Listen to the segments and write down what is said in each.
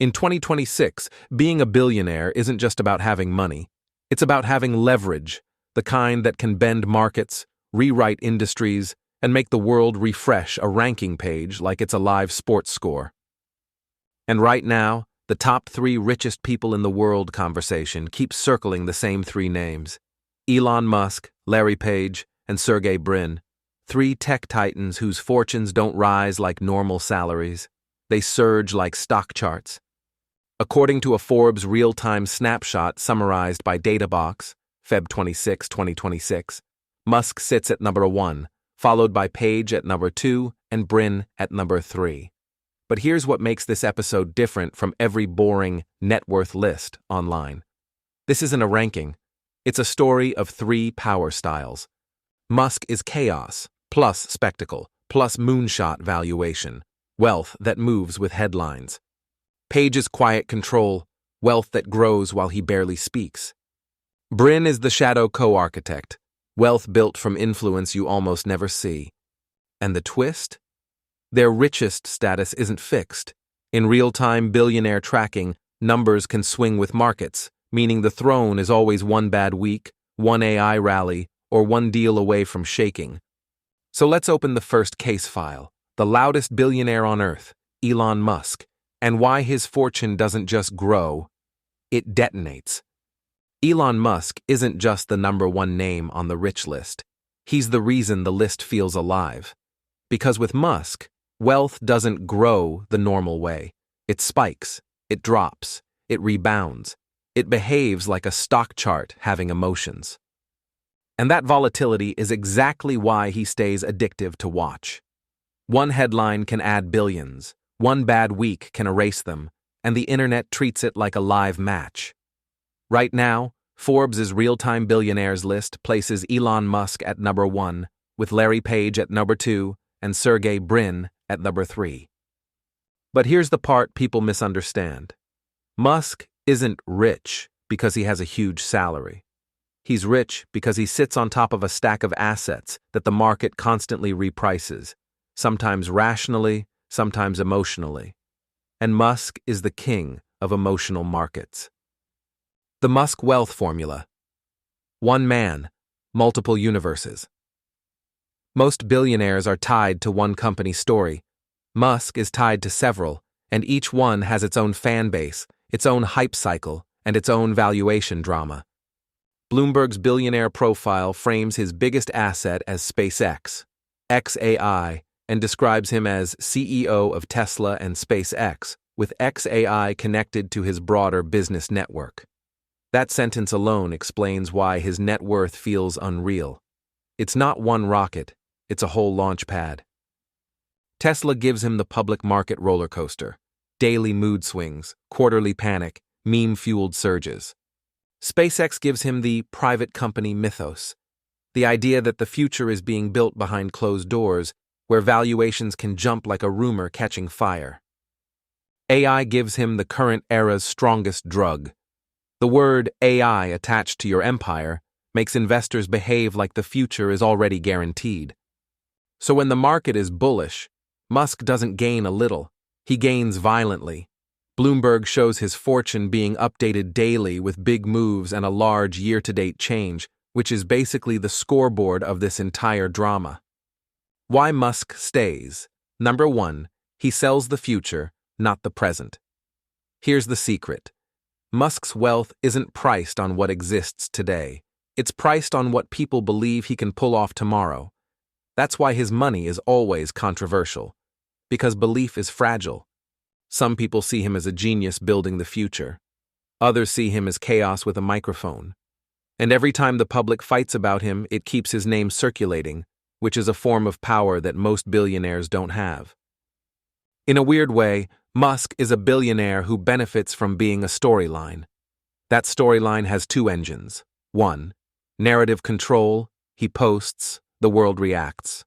In 2026, being a billionaire isn't just about having money. It's about having leverage, the kind that can bend markets, rewrite industries, and make the world refresh a ranking page like it's a live sports score. And right now, the top 3 richest people in the world conversation keeps circling the same 3 names: Elon Musk, Larry Page, and Sergey Brin, 3 tech titans whose fortunes don't rise like normal salaries. They surge like stock charts. According to a Forbes real-time snapshot summarized by Databox, Feb 26, 2026, Musk sits at number 1, followed by Page at number 2 and Brin at number 3. But here's what makes this episode different from every boring net worth list online. This isn't a ranking. It's a story of 3 power styles. Musk is chaos, plus spectacle, plus moonshot valuation, wealth that moves with headlines. Page is quiet control, wealth that grows while he barely speaks. Brin is the shadow co-architect, wealth built from influence you almost never see. And the twist? Their richest status isn't fixed. In real-time billionaire tracking, numbers can swing with markets, meaning the throne is always one bad week, one AI rally, or one deal away from shaking. So let's open the first case file, the loudest billionaire on Earth, Elon Musk, and why his fortune doesn't just grow, it detonates. Elon Musk isn't just the number 1 name on the rich list. He's the reason the list feels alive. Because with Musk, wealth doesn't grow the normal way. It spikes, it drops, it rebounds. It behaves like a stock chart having emotions. And that volatility is exactly why he stays addictive to watch. One headline can add billions, one bad week can erase them, and the internet treats it like a live match. Right now, Forbes' real-time billionaires list places Elon Musk at number 1, with Larry Page at number 2, and Sergey Brin at number 3. But here's the part people misunderstand. Musk isn't rich because he has a huge salary. He's rich because he sits on top of a stack of assets that the market constantly reprices, sometimes rationally, sometimes emotionally. And Musk is the king of emotional markets. The Musk wealth formula. 1 man, multiple universes. Most billionaires are tied to one company story. Musk is tied to several, and each one has its own fan base, its own hype cycle, and its own valuation drama. Bloomberg's billionaire profile frames his biggest asset as SpaceX, XAI, and describes him as CEO of Tesla and SpaceX, with XAI connected to his broader business network. That sentence alone explains why his net worth feels unreal. It's not one rocket, it's a whole launch pad. Tesla gives him the public market roller coaster, daily mood swings, quarterly panic, meme-fueled surges. SpaceX gives him the private company mythos, the idea that the future is being built behind closed doors, where valuations can jump like a rumor catching fire. AI gives him the current era's strongest drug. The word AI attached to your empire makes investors behave like the future is already guaranteed. So when the market is bullish, Musk doesn't gain a little, he gains violently. Bloomberg shows his fortune being updated daily with big moves and a large year-to-date change, which is basically the scoreboard of this entire drama. Why Musk stays? Number 1, he sells the future, not the present. Here's the secret. Musk's wealth isn't priced on what exists today. It's priced on what people believe he can pull off tomorrow. That's why his money is always controversial. Because belief is fragile. Some people see him as a genius building the future. Others see him as chaos with a microphone. And every time the public fights about him, it keeps his name circulating, which is a form of power that most billionaires don't have. In a weird way, Musk is a billionaire who benefits from being a storyline. That storyline has 2 engines. 1, narrative control, he posts, the world reacts.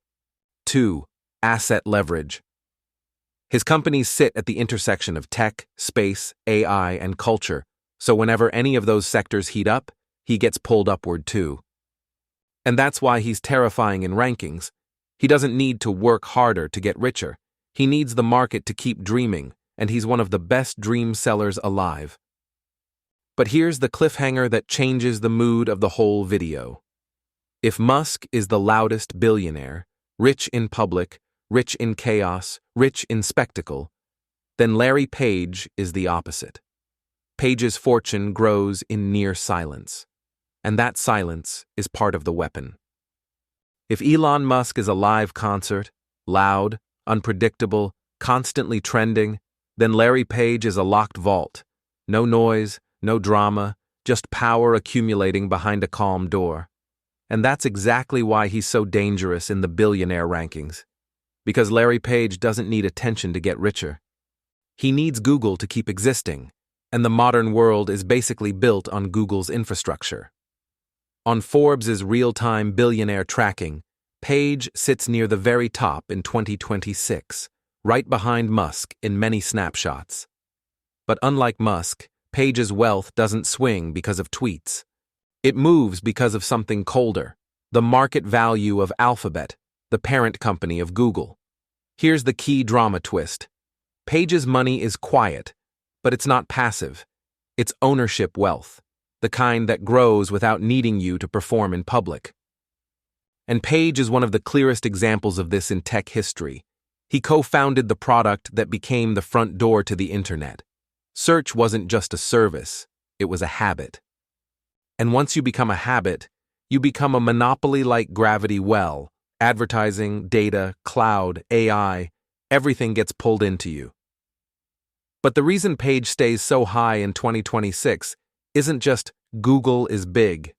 2, asset leverage. His companies sit at the intersection of tech, space, AI, and culture, so whenever any of those sectors heat up, he gets pulled upward too. And that's why he's terrifying in rankings. He doesn't need to work harder to get richer. He needs the market to keep dreaming, and he's one of the best dream sellers alive. But here's the cliffhanger that changes the mood of the whole video. If Musk is the loudest billionaire, rich in public, rich in chaos, rich in spectacle, then Larry Page is the opposite. Page's fortune grows in near silence, and that silence is part of the weapon. If Elon Musk is a live concert, loud, unpredictable, constantly trending, then Larry Page is a locked vault. No noise, no drama, just power accumulating behind a calm door. And that's exactly why he's so dangerous in the billionaire rankings. Because Larry Page doesn't need attention to get richer. He needs Google to keep existing, and the modern world is basically built on Google's infrastructure. On Forbes' real-time billionaire tracking, Page sits near the very top in 2026, right behind Musk in many snapshots. But unlike Musk, Page's wealth doesn't swing because of tweets. It moves because of something colder, the market value of Alphabet, the parent company of Google. Here's the key drama twist. Page's money is quiet, but it's not passive. It's ownership wealth, the kind that grows without needing you to perform in public. And Page is one of the clearest examples of this in tech history. He co-founded the product that became the front door to the internet. Search wasn't just a service, it was a habit. And once you become a habit, you become a monopoly like gravity well. Advertising, data, cloud, AI, everything gets pulled into you. But the reason Page stays so high in 2026 isn't just Google is big.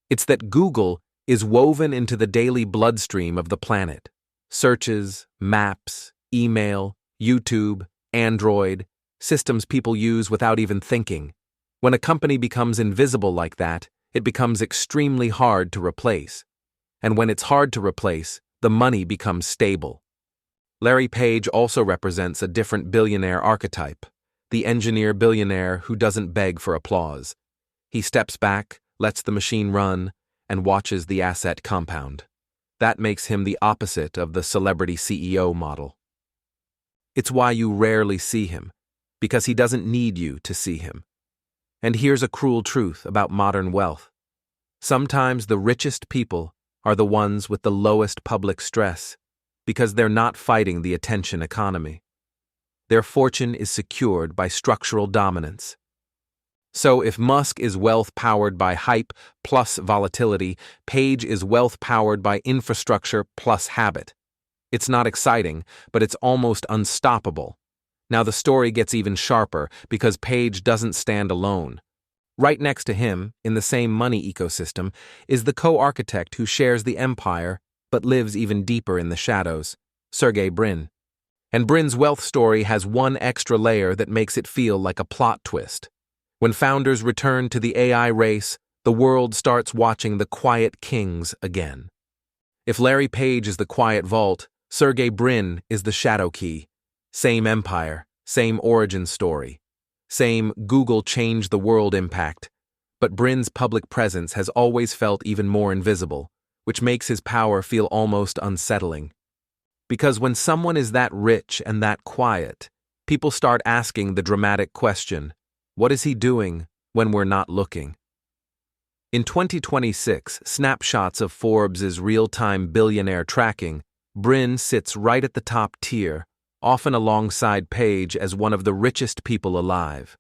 It's that Google is woven into the daily bloodstream of the planet. Searches, maps, email, YouTube, Android, systems people use without even thinking. When a company becomes invisible like that, it becomes extremely hard to replace. And when it's hard to replace, the money becomes stable. Larry Page also represents a different billionaire archetype, the engineer billionaire who doesn't beg for applause. He steps back, lets the machine run, and watches the asset compound. That makes him the opposite of the celebrity CEO model. It's why you rarely see him, because he doesn't need you to see him. And here's a cruel truth about modern wealth. Sometimes the richest people are the ones with the lowest public stress, because they're not fighting the attention economy. Their fortune is secured by structural dominance. So if Musk is wealth powered by hype plus volatility, Page is wealth powered by infrastructure plus habit. It's not exciting, but it's almost unstoppable. Now the story gets even sharper because Page doesn't stand alone. Right next to him, in the same money ecosystem, is the co-architect who shares the empire but lives even deeper in the shadows, Sergey Brin. And Brin's wealth story has one extra layer that makes it feel like a plot twist. When founders return to the AI race, the world starts watching the quiet kings again. If Larry Page is the quiet vault, Sergey Brin is the shadow key. Same empire, same origin story. Same Google changed the world impact, but Brin's public presence has always felt even more invisible, which makes his power feel almost unsettling. Because when someone is that rich and that quiet, people start asking the dramatic question, what is he doing when we're not looking? In 2026, snapshots of Forbes' real-time billionaire tracking, Brin sits right at the top tier, often alongside Page as one of the richest people alive.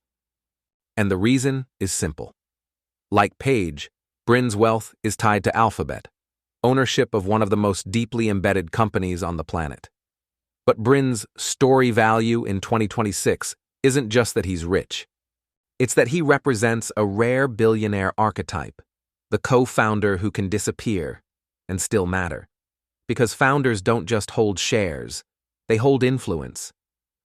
And the reason is simple. Like Page, Brin's wealth is tied to Alphabet, ownership of one of the most deeply embedded companies on the planet. But Brin's story value in 2026 isn't just that he's rich. It's that he represents a rare billionaire archetype, the co-founder who can disappear and still matter. Because founders don't just hold shares, they hold influence.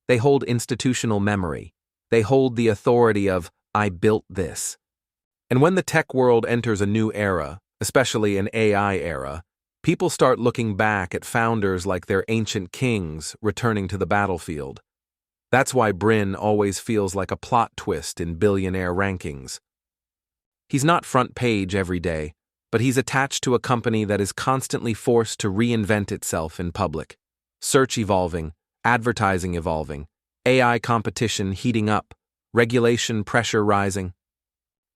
They hold institutional memory. They hold the authority of, I built this. And when the tech world enters a new era, especially an AI era, people start looking back at founders like they're ancient kings returning to the battlefield. That's why Brin always feels like a plot twist in billionaire rankings. He's not front page every day, but he's attached to a company that is constantly forced to reinvent itself in public. Search evolving, advertising evolving, AI competition heating up, regulation pressure rising.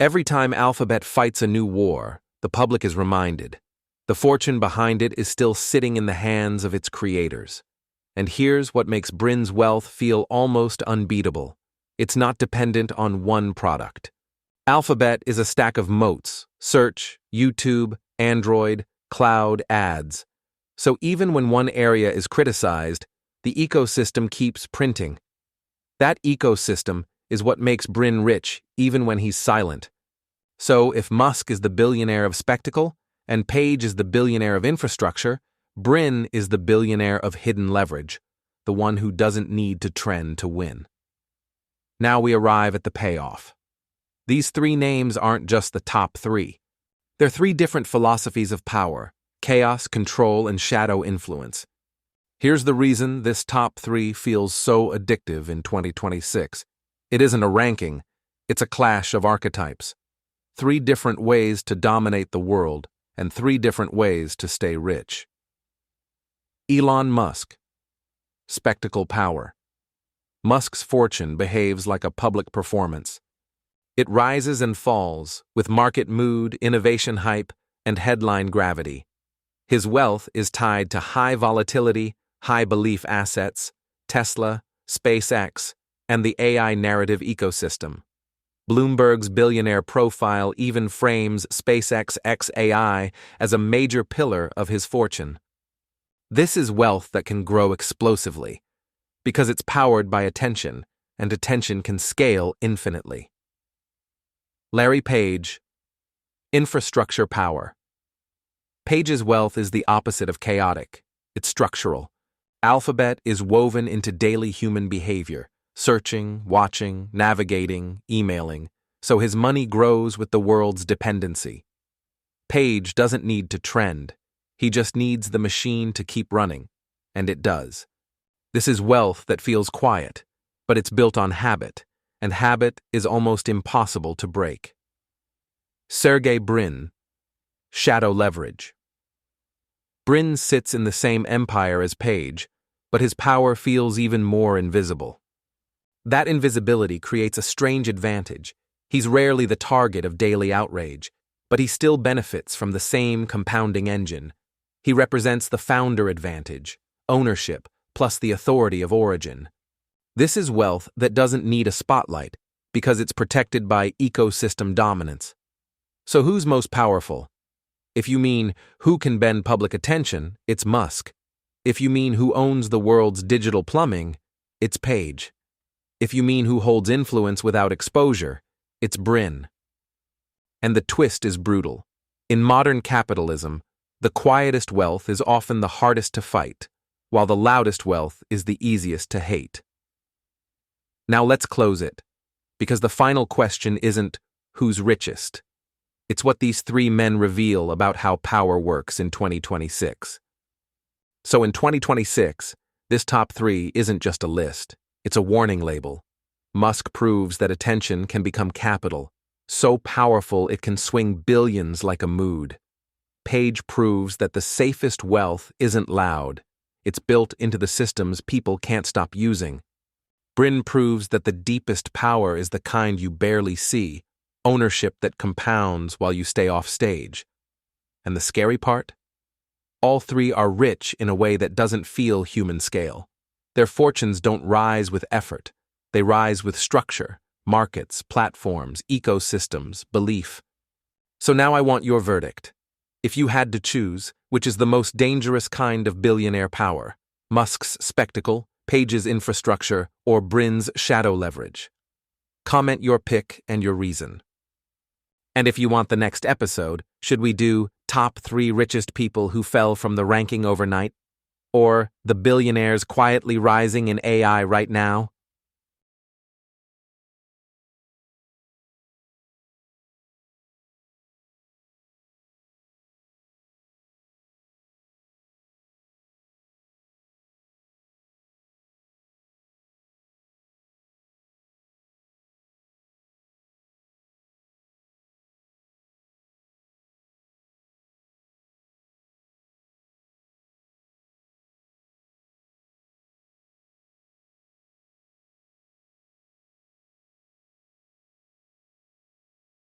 Every time Alphabet fights a new war, the public is reminded. The fortune behind it is still sitting in the hands of its creators. And here's what makes Brin's wealth feel almost unbeatable. It's not dependent on one product. Alphabet is a stack of moats: search, YouTube, Android, cloud, ads. So even when one area is criticized, the ecosystem keeps printing. That ecosystem is what makes Brin rich, even when he's silent. So if Musk is the billionaire of spectacle, and Page is the billionaire of infrastructure, Brin is the billionaire of hidden leverage, the one who doesn't need to trend to win. Now we arrive at the payoff. These three names aren't just the top three. They're three different philosophies of power: chaos, control, and shadow influence. Here's the reason this top three feels so addictive in 2026. It isn't a ranking, it's a clash of archetypes. Three different ways to dominate the world, and three different ways to stay rich. Elon Musk. Spectacle power. Musk's fortune behaves like a public performance. It rises and falls with market mood, innovation hype, and headline gravity. His wealth is tied to high volatility, high belief assets, Tesla, SpaceX, and the AI narrative ecosystem. Bloomberg's billionaire profile even frames SpaceX XAI as a major pillar of his fortune. This is wealth that can grow explosively, because it's powered by attention, and attention can scale infinitely. Larry Page. Infrastructure power. Page's wealth is the opposite of chaotic. It's structural. Alphabet is woven into daily human behavior: searching, watching, navigating, emailing, so his money grows with the world's dependency. Page doesn't need to trend. He just needs the machine to keep running, and it does. This is wealth that feels quiet, but it's built on habit, and habit is almost impossible to break. Sergey Brin. Shadow leverage. Brin sits in the same empire as Page, but his power feels even more invisible. That invisibility creates a strange advantage. He's rarely the target of daily outrage, but he still benefits from the same compounding engine. He represents the founder advantage, ownership, plus the authority of origin. This is wealth that doesn't need a spotlight, because it's protected by ecosystem dominance. So who's most powerful? If you mean who can bend public attention, it's Musk. If you mean who owns the world's digital plumbing, it's Page. If you mean who holds influence without exposure, it's Brin. And the twist is brutal. In modern capitalism, the quietest wealth is often the hardest to fight, while the loudest wealth is the easiest to hate. Now let's close it, because the final question isn't who's richest. It's what these three men reveal about how power works in 2026. So in 2026, this top three isn't just a list, it's a warning label. Musk proves that attention can become capital, so powerful it can swing billions like a mood. Page proves that the safest wealth isn't loud, it's built into the systems people can't stop using. Brin proves that the deepest power is the kind you barely see, ownership that compounds while you stay off stage. And the scary part? All three are rich in a way that doesn't feel human scale. Their fortunes don't rise with effort. They rise with structure, markets, platforms, ecosystems, belief. So now I want your verdict. If you had to choose, which is the most dangerous kind of billionaire power? Musk's spectacle, Page's infrastructure, or Brin's shadow leverage? Comment your pick and your reason. And if you want the next episode, should we do top 3 richest people who fell from the ranking overnight? Or the billionaires quietly rising in AI right now?